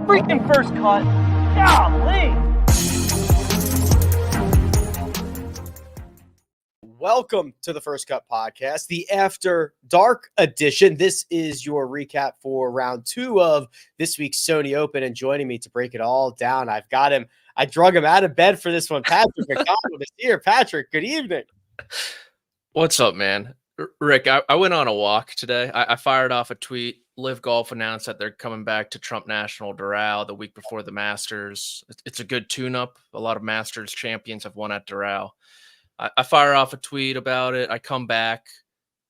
freaking first cut. Golly. Welcome to the First Cut Podcast, the After Dark edition. This is your recap for round 2 of this week's Sony Open, and joining me to break it all down, I've got him. I drug him out of bed for this one. Patrick McDonald is here. Patrick, good evening. What's up, man? Rick, I went on a walk today. I fired off a tweet. Live Golf announced that they're coming back to Trump National Doral the week before the Masters. It's a good tune-up. A lot of Masters champions have won at Doral. I fire off a tweet about it. I come back,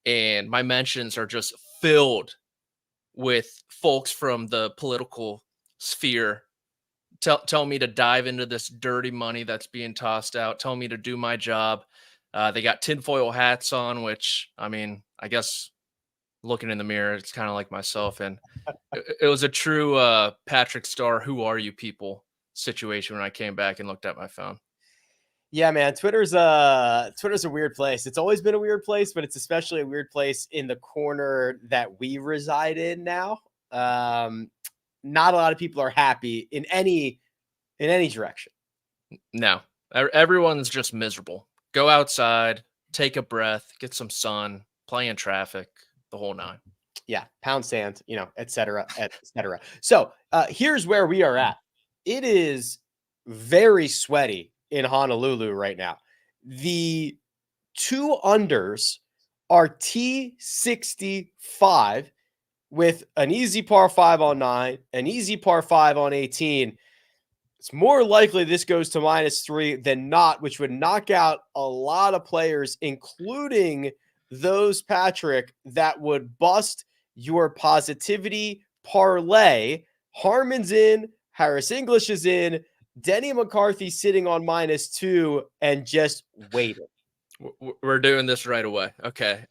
and my mentions are just filled with folks from the political sphere tell me to dive into this dirty money that's being tossed out, tell me to do my job. They got tinfoil hats on, which, I mean, I guess looking in the mirror, it's kind of like myself. And it was a true Patrick Starr, who are you people situation when I came back and looked at my phone. Yeah, man, Twitter's a weird place. It's always been a weird place, but it's especially a weird place in the corner that we reside in now. Not a lot of people are happy in any direction. No, everyone's just miserable. Go outside, take a breath, get some sun, play in traffic, the whole nine. Yeah, pound sand, et cetera, et cetera. So here's where we are at. It is very sweaty in Honolulu right now. The 2 unders are T65 with an easy par 5 on 9, an easy par 5 on 18. It's more likely this goes to -3 than not, which would knock out a lot of players, including those, Patrick, that would bust your positivity parlay. Harmon's in, Harris English is in, Denny McCarthy sitting on -2 and just waiting. We're doing this right away. Okay.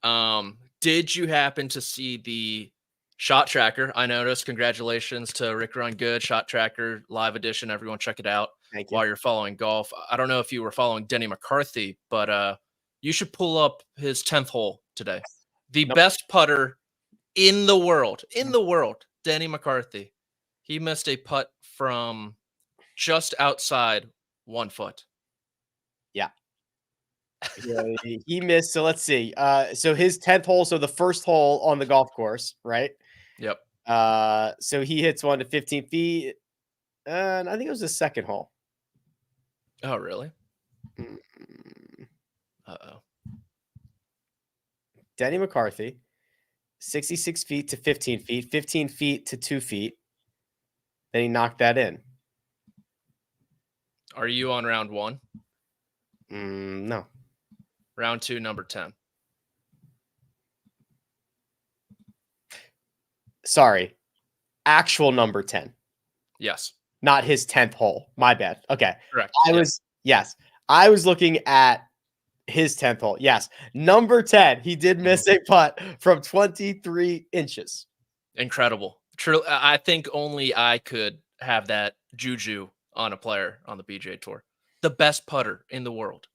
Did you happen to see the shot tracker? I noticed. Congratulations to Rick Run Good Shot Tracker Live Edition. Everyone check it out. Thank you. While you're following golf. I don't know if you were following Denny McCarthy, but you should pull up his 10th hole today. The best putter in the world, Denny McCarthy. He missed a putt from just outside 1 foot. Yeah. He missed. So let's see. So his 10th hole. So the first hole on the golf course, right? Yep. So he hits one to 15 feet. And I think it was the second hole. Oh, really? Uh-oh. Denny McCarthy, 66 feet to 15 feet, 15 feet to 2 feet. Then he knocked that in. Are you on round 1? No. Round 2, number 10. Sorry. Actual number 10. Yes. Not his 10th hole. My bad. Okay. Correct. I was looking at his 10th hole. Yes. Number 10. He did miss a putt from 23 inches. Incredible. True. I think only I could have that juju on a player on the PGA Tour. The best putter in the world.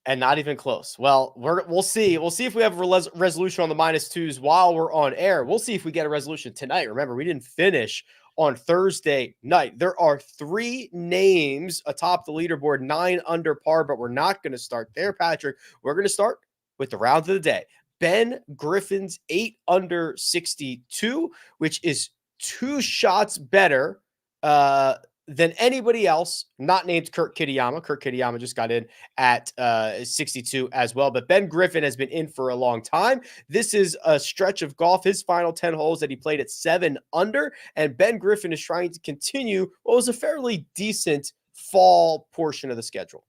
And not even close. Well, we'll see. We'll see if we have a resolution on the -2s while we're on air. We'll see if we get a resolution tonight. Remember, we didn't finish on Thursday night. There are 3 names atop the leaderboard, 9 under par, but we're not going to start there, Patrick. We're going to start with the round of the day. Ben Griffin's 8 under 62, which is 2 shots better than anybody else not named Kurt Kitayama. Kurt Kitayama just got in at 62 as well. But Ben Griffin has been in for a long time. This is a stretch of golf. His final 10 holes that he played at 7 under. And Ben Griffin is trying to continue what was a fairly decent fall portion of the schedule.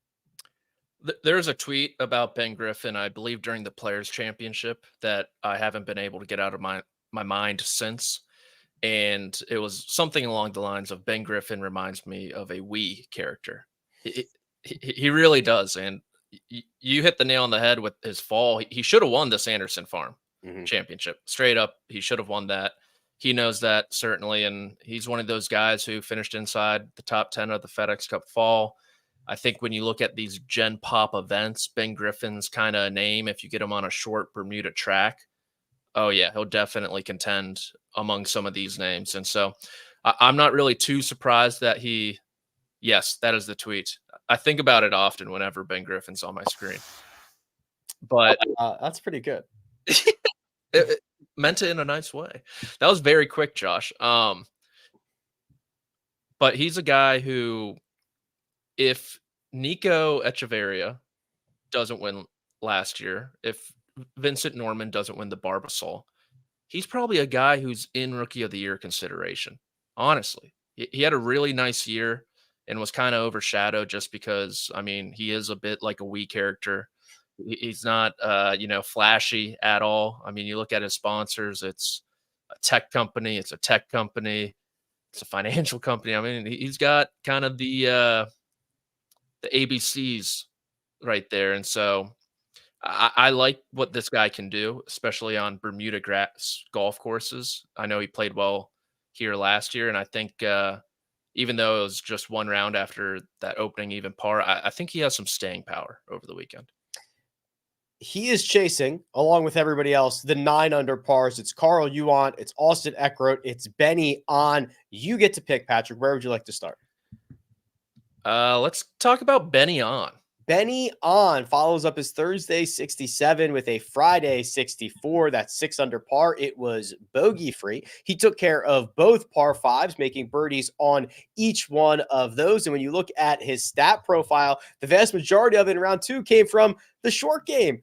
There's a tweet about Ben Griffin, I believe, during the Players' Championship that I haven't been able to get out of my mind since. And it was something along the lines of Ben Griffin reminds me of a Wii character. He really does. And you hit the nail on the head with his fall. He should have won the Sanderson Farm Championship. Straight up, he should have won that. He knows that, certainly. And he's one of those guys who finished inside the top 10 of the FedEx Cup Fall. I think when you look at these Gen Pop events, Ben Griffin's kind of a name if you get him on a short Bermuda track. Oh yeah, he'll definitely contend among some of these names. And so I'm not really too surprised that yes, that is the tweet. I think about it often whenever Ben Griffin's on my screen. But That's pretty good. it meant it in a nice way. That was very quick, Josh. But he's a guy who, if Nico Echeverria doesn't win last year, if Vincent Norman doesn't win the Barbasol, he's probably a guy who's in Rookie of the Year consideration. Honestly, he had a really nice year and was kind of overshadowed just because, I mean, he is a bit like a wee character. He's not, flashy at all. I mean, you look at his sponsors, it's a tech company, it's a financial company. I mean, he's got kind of the ABCs right there. And so I like what this guy can do, especially on Bermuda grass golf courses. I know he played well here last year, and I think even though it was just one round after that opening even par, I think he has some staying power over the weekend. He is chasing, along with everybody else, the 9 under pars. It's Carl Yuan, it's Austin Eckroat, it's Benny On. You get to pick, Patrick. Where would you like to start? Let's talk about Benny On. Benny On follows up his Thursday 67 with a Friday 64. That's 6 under par. It was bogey free. He took care of both par fives, making birdies on each one of those. And when you look at his stat profile, the vast majority of it in round 2 came from the short game.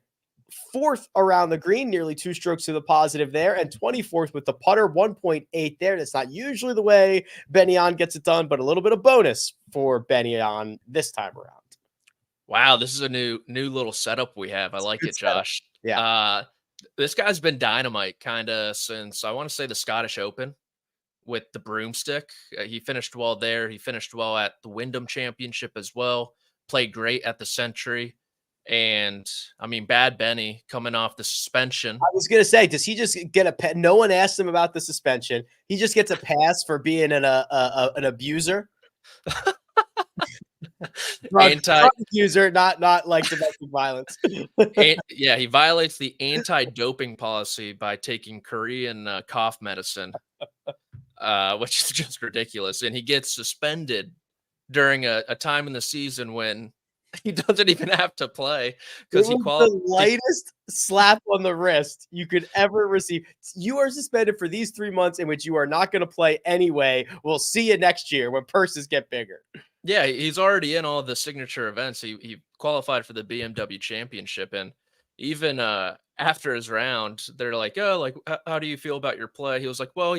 4th around the green, nearly 2 strokes to the positive there, and 24th with the putter, 1.8 there. That's not usually the way Benny On gets it done, but a little bit of bonus for Benny On this time around. Wow, this is a new little setup we have. I like it, Josh. Yeah. This guy's been dynamite kind of since, I want to say, the Scottish Open with the broomstick. He finished well there. He finished well at the Wyndham Championship as well. Played great at the Century. And I mean, Bad Benny coming off the suspension. I was going to say, does he just get a no one asked him about the suspension. He just gets a pass for being an abuser. User, not like domestic violence. Yeah, he violates the anti-doping policy by taking Korean cough medicine, which is just ridiculous. And he gets suspended during a time in the season when he doesn't even have to play because he qualified. The lightest slap on the wrist you could ever receive. You are suspended for these 3 months in which you are not going to play anyway. We'll see you next year when purses get bigger. Yeah, he's already in all the signature events. He qualified for the BMW Championship, and even after his round, they're like, "Oh, like how do you feel about your play?" He was like, "Well,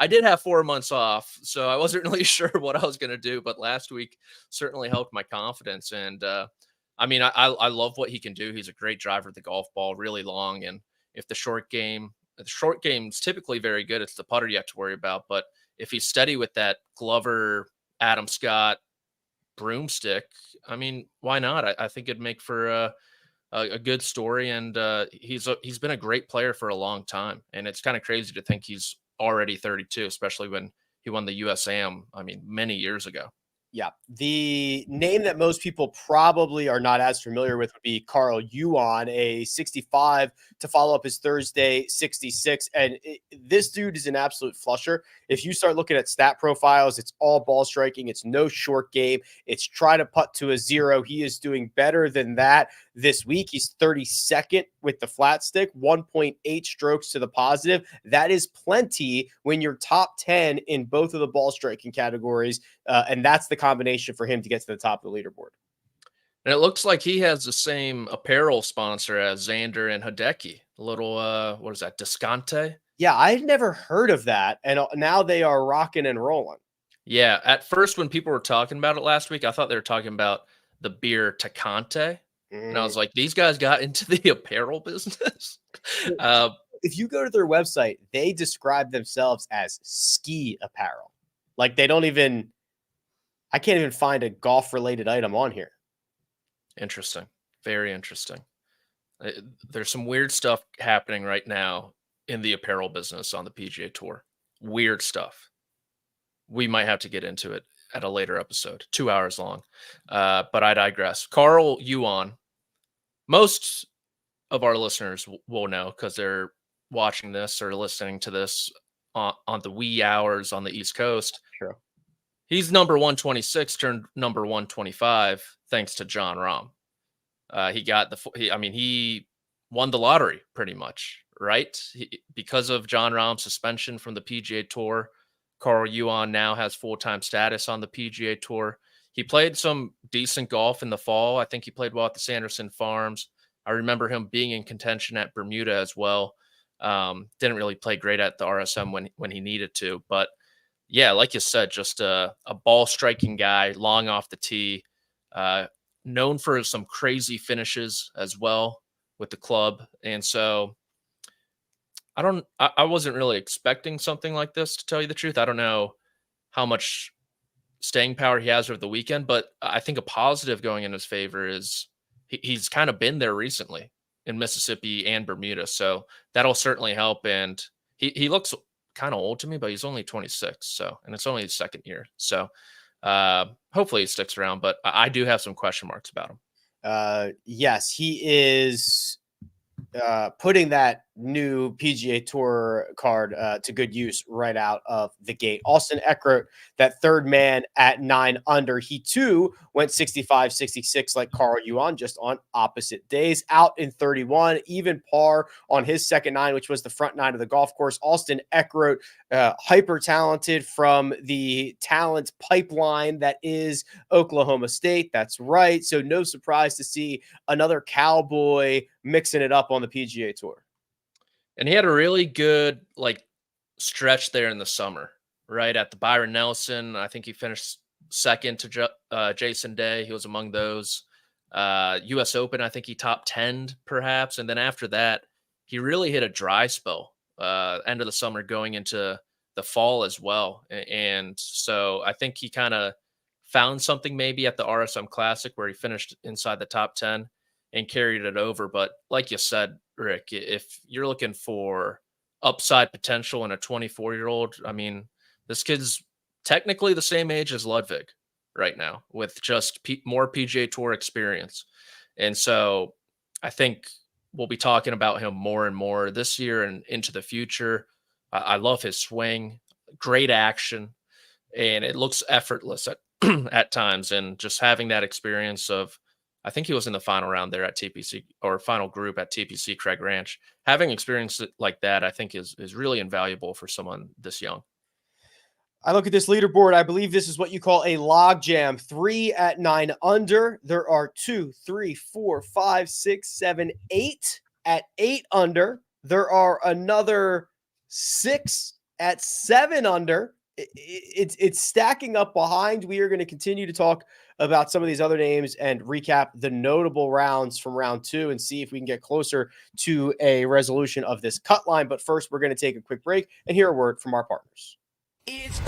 I did have 4 months off, so I wasn't really sure what I was going to do, but last week certainly helped my confidence." And I mean, I love what he can do. He's a great driver of the golf ball, really long, and if the short game's typically very good, it's the putter you have to worry about. But if he's steady with that Glover, Adam Scott broomstick, I mean, why not? I think it'd make for a good story, and he's been a great player for a long time, and it's kind of crazy to think he's already 32, especially when he won the USAM, I mean, many years ago. Yeah. The name that most people probably are not as familiar with would be Carl Yuan, a 65 to follow up his Thursday 66. And this dude is an absolute flusher. If you start looking at stat profiles, it's all ball striking. It's no short game. It's try to putt to a 0. He is doing better than that this week. He's 32nd with the flat stick, 1.8 strokes to the positive. That is plenty when you're top 10 in both of the ball striking categories. And that's the combination for him to get to the top of the leaderboard. And it looks like he has the same apparel sponsor as Xander and Hideki. A little, what is that, Descante? Yeah, I'd never heard of that. And now they are rocking and rolling. Yeah, at first when people were talking about it last week, I thought they were talking about the beer Tecate. And I was like, these guys got into the apparel business. If you go to their website, they describe themselves as ski apparel. Like they don't even, I can't even find a golf related item on here. Interesting. Very interesting. There's some weird stuff happening right now in the apparel business on the PGA Tour. Weird stuff. We might have to get into it at a later episode, 2 hours long. But I digress. Carl Yuan, most of our listeners will know because they're watching this or listening to this on the wee hours on the East Coast. True. He's number 126 turned number 125 thanks to Jon Rahm. He won the lottery pretty much, right? Because of Jon Rahm's suspension from the PGA Tour, Carl Yuan now has full-time status on the PGA Tour. He played some decent golf in the fall. I think he played well at the Sanderson Farms. I remember him being in contention at Bermuda as well. Didn't really play great at the RSM when he needed to. But, yeah, like you said, just a ball-striking guy, long off the tee, known for some crazy finishes as well with the club. And so I wasn't really expecting something like this, to tell you the truth. I don't know how much staying power he has over the weekend, but I think a positive going in his favor is he's kind of been there recently in Mississippi and Bermuda. So that'll certainly help. And he looks kind of old to me, but he's only 26. So, and it's only his second year. So hopefully he sticks around, but I do have some question marks about him. Yes, he is putting that new PGA Tour card to good use right out of the gate. Austin Eckroat, that third man at 9 under. He too went 65, 66 like Carl Yuan, just on opposite days. Out in 31, even par on his second 9, which was the front 9 of the golf course. Austin Eckroat, hyper talented from the talent pipeline that is Oklahoma State. That's right. So no surprise to see another cowboy mixing it up on the PGA Tour. And he had a really good stretch there in the summer, right at the Byron Nelson. I think he finished second to Jason Day. He was among those. U.S. Open, I think he top 10 perhaps. And then after that, he really hit a dry spell end of the summer going into the fall as well. And so I think he kind of found something maybe at the RSM Classic where he finished inside the top 10 and carried it over. But like you said, Rick, if you're looking for upside potential in a 24-year-old, I mean, this kid's technically the same age as Ludvig right now with just more PGA Tour experience. And so I think we'll be talking about him more and more this year and into the future. I love his swing, great action, and it looks effortless at times. And just having that experience of, I think he was in the final round there at TPC or final group at TPC Craig Ranch. Having experience like that, I think is really invaluable for someone this young. I look at this leaderboard. I believe this is what you call a log jam. 3 at 9 under. There are 2, 3, 4, 5, 6, 7, 8 at 8 under. There are another 6 at 7 under. It's stacking up behind. We are going to continue to talk about some of these other names and recap the notable rounds from round 2 and see if we can get closer to a resolution of this cut line. But first, we're going to take a quick break and hear a word from our partners. It's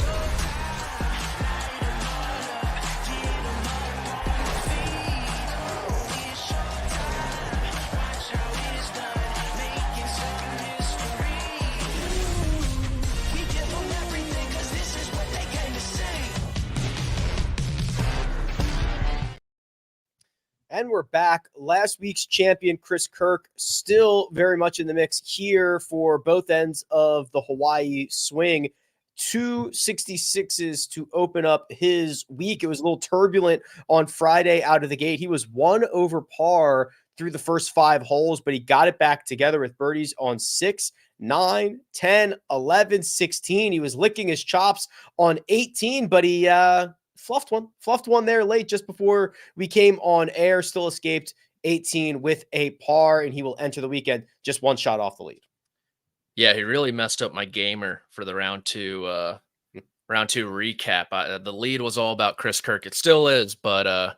And we're back. Last week's champion, Chris Kirk, still very much in the mix here for both ends of the Hawaii swing. 2 66s to open up his week. It was a little turbulent on Friday out of the gate. He was 1 over par through the first 5 holes, but he got it back together with birdies on 6, 9, 10, 11, 16. He was licking his chops on 18, but he fluffed one there late just before we came on air. Still escaped 18 with a par, and he will enter the weekend just 1 shot off the lead. Yeah, he really messed up my gamer for the round two recap. The lead was all about Chris Kirk. It still is, but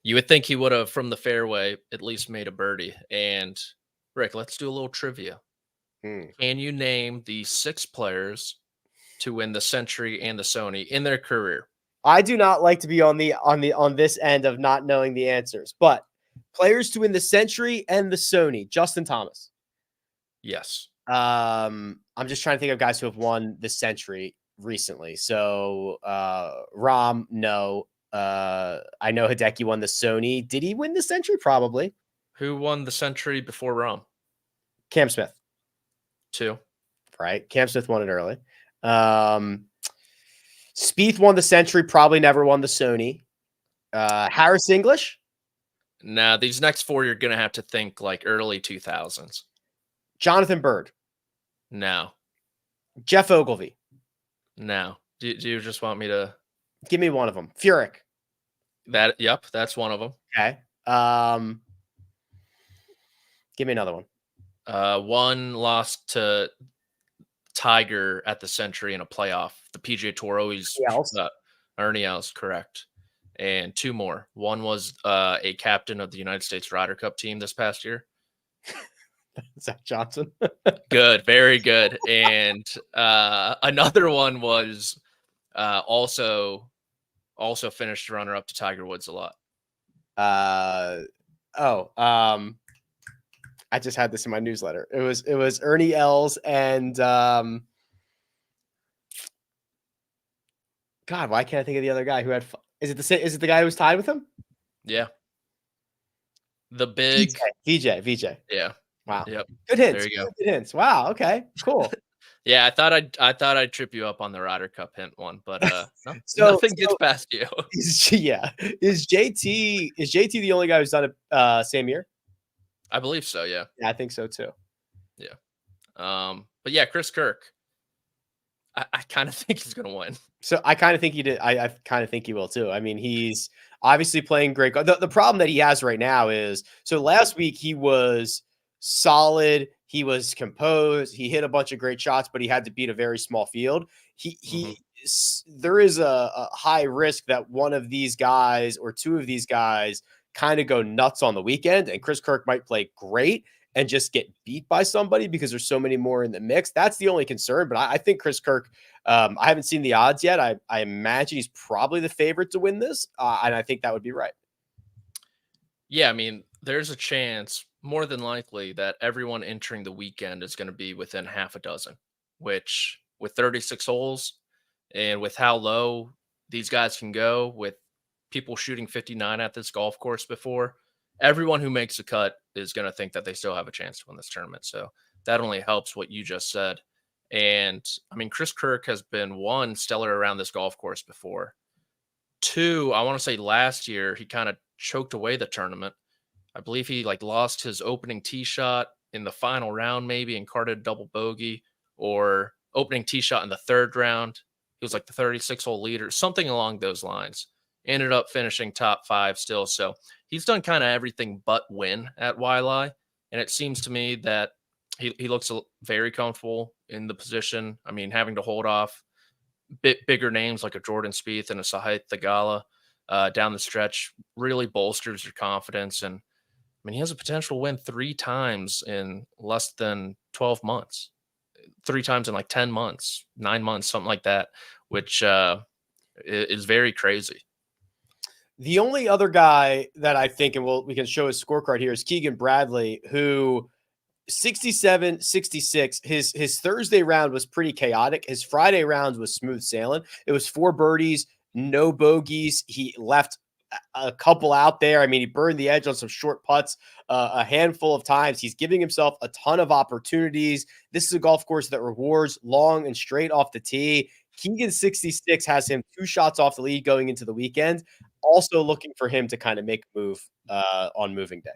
you would think he would have, from the fairway, at least made a birdie. And Rick, let's do a little trivia. Can you name the 6 players to win the Century and the Sony in their career? I do not like to be on this end of not knowing the answers, but players to win the Century and the Sony. Justin Thomas. Yes. I'm just trying to think of guys who have won the Century recently. So Rahm, no. I know Hideki won the Sony. Did he win the Century? Probably. Who won the Century before Rahm? Cam Smith. 2. Right. Cam Smith won it early. Spieth won the Century, probably never won the Sony. Harris English? Now, these next 4, you're going to have to think like early 2000s. Jonathan Bird? No. Jeff Ogilvy? No. Do you just want me to? Give me one of them. Furyk? Yep, that's one of them. Okay. Give me another one. One lost to Tiger at the Century in a playoff. The PGA Tour always Ernie Els, correct. And 2 more. One was a captain of the United States Ryder Cup team this past year. Zach Johnson. Good, very good. And another one was also finished runner up to Tiger Woods a lot. I just had this in my newsletter. It was Ernie Els and God, why can't I think of the other guy who had? Is it the guy who was tied with him? Yeah. The big VJ. Yeah. Wow. Yep. Good hints. There you go. Good hints. Wow. Okay. Cool. Yeah, I thought I'd trip you up on the Ryder Cup hint one, but nothing gets past you. Is JT the only guy who's done it same year? I believe so. Yeah. Yeah, I think so too. Yeah. But yeah, Chris Kirk. I kind of think he's going to win. So I kind of think he did. I kind of think he will too. I mean, he's obviously playing great. The problem that he has right now is, so last week he was solid. He was composed. He hit a bunch of great shots, but he had to beat a very small field. There is a high risk that one of these guys or 2 of these guys kind of go nuts on the weekend, and Chris Kirk might play great and just get beat by somebody because there's so many more in the mix. That's the only concern. But I think Chris Kirk, I haven't seen the odds yet. I imagine he's probably the favorite to win this. And I think that would be right. Yeah. I mean, there's a chance, more than likely, that everyone entering the weekend is going to be within half a dozen, which with 36 holes and with how low these guys can go, with people shooting 59 at this golf course before, everyone who makes a cut is going to think that they still have a chance to win this tournament. So that only helps what you just said. And I mean, Chris Kirk has been, 1, stellar around this golf course before. 2, I want to say last year, he kind of choked away the tournament. I believe he lost his opening tee shot in the final round, maybe, and carded a double bogey, or opening tee shot in the 3rd round. He was like the 36-hole leader, something along those lines. Ended up finishing top 5 still. So he's done kind of everything but win at Waialae. And it seems to me that he looks very comfortable in the position. I mean, having to hold off bigger names like a Jordan Spieth and a Sahith Theegala down the stretch really bolsters your confidence. And I mean, he has a potential to win 3 times in less than 12 months, 3 times in like 10 months, 9 months, something like that, which is very crazy. The only other guy that I think, and we can show his scorecard here, is Keegan Bradley, who 67, 66. His Thursday round was pretty chaotic. His Friday round was smooth sailing. It was 4 birdies, no bogeys. He left a couple out there. I mean, he burned the edge on some short putts a handful of times. He's giving himself a ton of opportunities. This is a golf course that rewards long and straight off the tee. Keegan 66 has him 2 shots off the lead going into the weekend. Also looking for him to kind of make a move on moving day.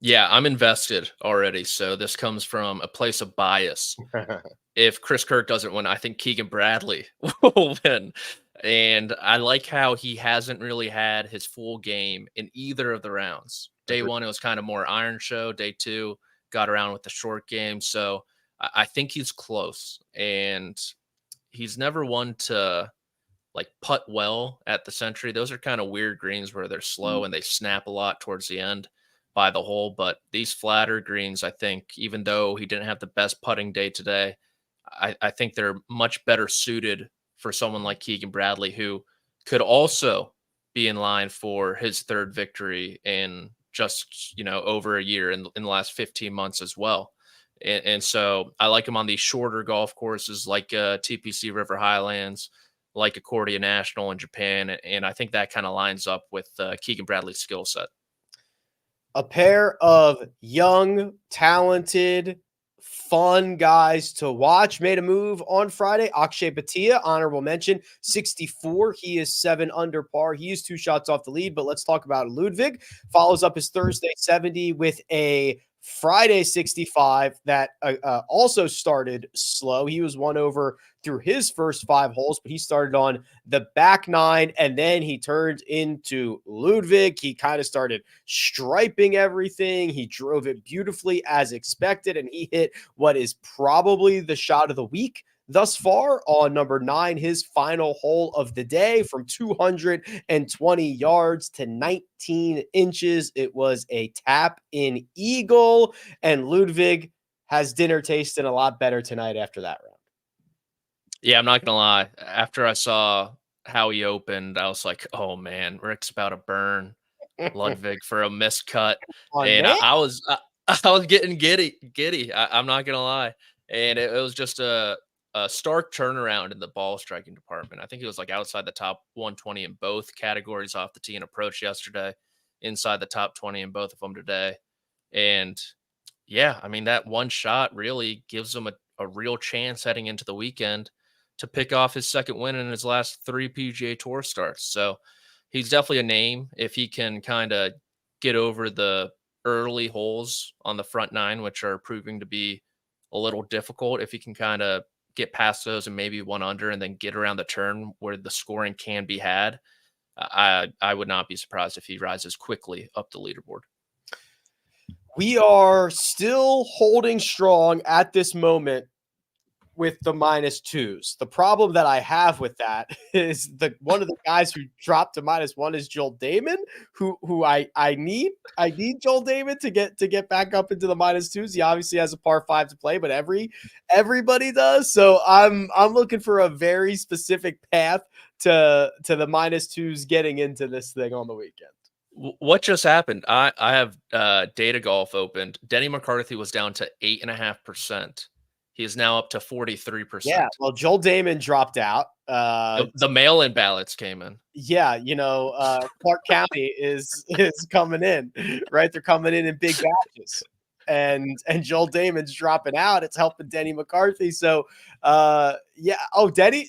Yeah, I'm invested already. So this comes from a place of bias. If Chris Kirk doesn't win, I think Keegan Bradley will win. And I like how he hasn't really had his full game in either of the rounds. Day 1, it was kind of more iron show. Day 2, got around with the short game. So I think he's close. And he's never one to putt well at the Century. Those are kind of weird greens where they're slow and they snap a lot towards the end by the hole. But these flatter greens, I think, even though he didn't have the best putting day today, I think they're much better suited for someone like Keegan Bradley, who could also be in line for his 3rd victory in just, over a year in the last 15 months as well. And so I like him on these shorter golf courses like TPC River Highlands, like Accordia National in Japan. And I think that kind of lines up with Keegan Bradley's skill set. A pair of young, talented, fun guys to watch. Made a move on Friday. Akshay Bhatia, honorable mention, 64. He is 7 under par. He is 2 shots off the lead, but let's talk about Ludvig. Follows up his Thursday 70 with a Friday 65 that also started slow. He was 1 over through his first 5 holes, but he started on the back 9, and then he turned into Ludvig. He kind of started striping everything. He drove it beautifully as expected, and he hit what is probably the shot of the week thus far on number 9, his final hole of the day, from 220 yards to 19 inches. It was a tap in eagle, and Ludvig has dinner tasting a lot better tonight after that round. Yeah, I'm not going to lie. After I saw how he opened, I was like, oh man, Rick's about to burn Ludvig for a missed cut. And I was getting giddy. I'm not going to lie. And it was just a stark turnaround in the ball striking department. I think he was like outside the top 120 in both categories off the tee and approach yesterday, inside the top 20 in both of them today. And yeah, I mean, that one shot really gives him a real chance heading into the weekend to pick off his second win in his last 3 PGA Tour starts. So he's definitely a name if he can kind of get over the early holes on the front 9, which are proving to be a little difficult. If he can kind of get past those and maybe 1 under and then get around the turn where the scoring can be had, I would not be surprised if he rises quickly up the leaderboard. We are still holding strong at this moment with the -2s. The problem that I have with that is one of the guys who dropped to -1 is Joel Dahmen, who I need Joel Dahmen to get back up into the -2s. He obviously has a par 5 to play, but everybody does. So I'm looking for a very specific path to the -2s getting into this thing on the weekend. What just happened? I have Data Golf opened. Denny McCarthy was down to 8.5%. He is now up to 43%. Yeah, well, Joel Dahmen dropped out. The mail-in ballots came in. Yeah, Clark County is coming in, right? They're coming in big batches, and Joel Damen's dropping out. It's helping Denny McCarthy. So, yeah. Oh, Denny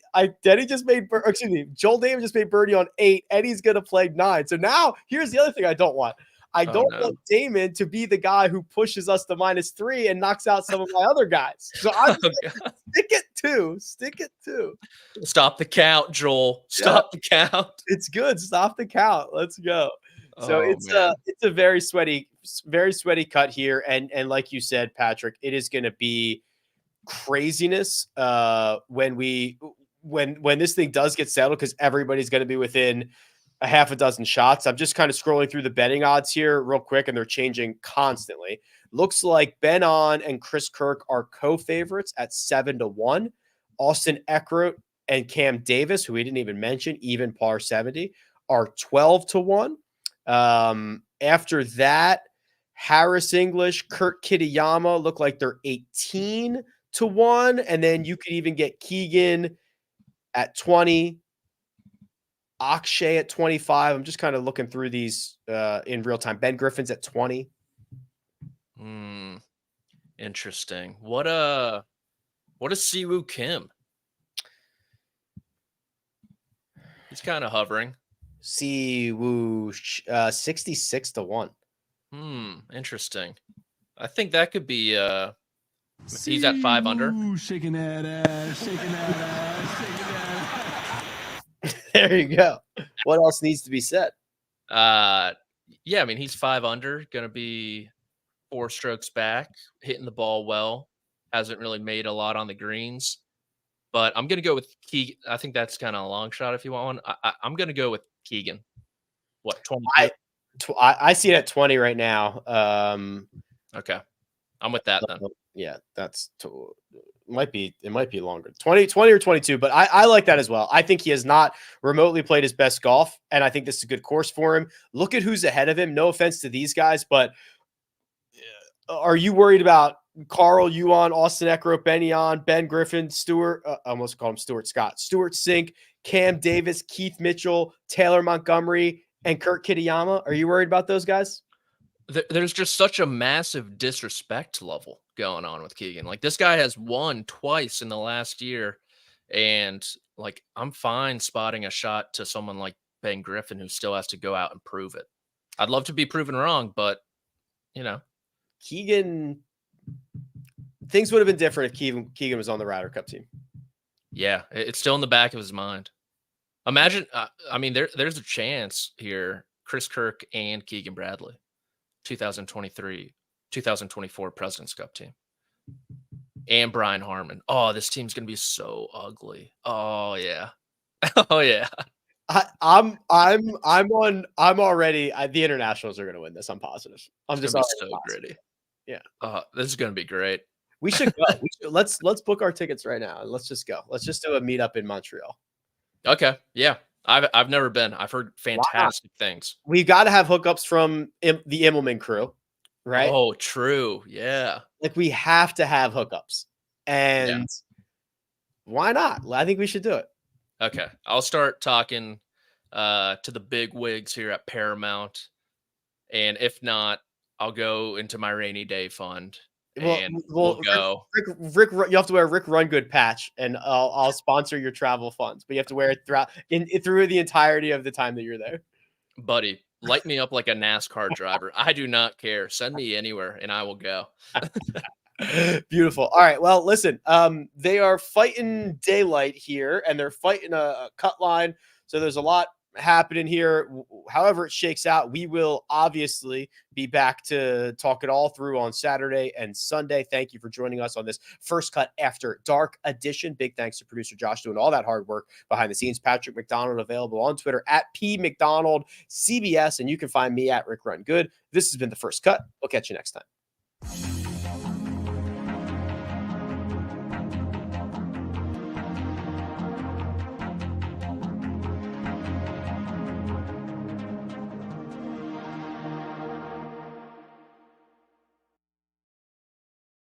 just made. Excuse me, Joel Dahmen just made birdie on 8. Eddie's gonna play 9. So now here's the other thing I don't want. I don't want Dahmen to be the guy who pushes us to -3 and knocks out some of my other guys. So I'm stick it two. Stop the count, Joel. Stop the count. It's good. Stop the count. Let's go. So it's a very sweaty cut here. And like you said, Patrick, it is going to be craziness when this thing does get settled, because everybody's going to be within a half a dozen shots. I'm just kind of scrolling through the betting odds here real quick, and they're changing constantly. Looks like Ben On and Chris Kirk are co-favorites at 7-1. Austin Eckroat and Cam Davis, who we didn't even mention, even par 70, are 12-1. After that, Harris English, Kurt Kitayama look like they're 18-1. And then you could even get Keegan at 20, Akshay at 25. I'm just kind of looking through these in real time. Ben Griffin's at 20. Interesting. What is Siwoo Kim? He's kind of hovering. Siwoo 66-1. Interesting. I think that could be he's at 5 under. Shaking that ass, shaking that ass, shaking that ass. There you go. What else needs to be said? Yeah, I mean, he's 5 under, gonna be 4 strokes back, hitting the ball well. Hasn't really made a lot on the greens, but I'm gonna go with Keegan. I think that's kind of a long shot if you want one. I'm gonna go with Keegan. What, 20? I see it at 20 right now. Okay, I'm with that then. Yeah, it might be longer. 20 or 22, but I like that as well. I think he has not remotely played his best golf, and I think this is a good course for him. Look at who's ahead of him. No offense to these guys, but are you worried about Carl, Yuan, Austin Eckroat, Ben Griffin, Stewart? I almost called him Stuart Scott. Stuart Sink, Cam Davis, Keith Mitchell, Taylor Montgomery, and Kurt Kitayama. Are you worried about those guys? There's just such a massive disrespect level going on with Keegan. Like, this guy has won twice in the last year, and like, I'm fine spotting a shot to someone like Ben Griffin, who still has to go out and prove it. I'd love to be proven wrong, but Keegan, things would have been different if Keegan was on the Ryder Cup team. Yeah, it's still in the back of his mind. Imagine, I mean, there's a chance here, Chris Kirk and Keegan Bradley, 2023, 2024 President's Cup team, and Brian Harmon. Oh, this team's gonna be so ugly. Oh yeah, oh yeah. I'm already. The internationals are going to win this. I'm positive. I'm It's just gonna be so positive. gritty. Yeah. This is gonna be great. We should go. Let's book our tickets right now and let's just go. Let's just do a meetup in Montreal. Okay, yeah. I've never been. I've heard fantastic things. We got to have hookups from the Immelman crew, right? Oh, true. Yeah. Like, we have to have hookups, and why not? I think we should do it. Okay, I'll start talking to the big wigs here at Paramount, and if not, I'll go into my rainy day fund. We'll go. Rick, you have to wear a Rick Run Good patch, and I'll sponsor your travel funds. But you have to wear it through the entirety of the time that you're there. Buddy, light me up like a NASCAR driver. I do not care. Send me anywhere, and I will go. Beautiful. All right. Well, listen. They are fighting daylight here, and they're fighting a cut line. So there's a lot happening here. However it shakes out, we will obviously be back to talk it all through on Saturday and Sunday. Thank you for joining us on this First Cut After Dark edition. Big thanks to producer Josh doing all that hard work behind the scenes. Patrick McDonald available on Twitter at PMcDonaldCBS, and you can find me at Rick Run Good. This has been the First Cut. We'll catch you next time.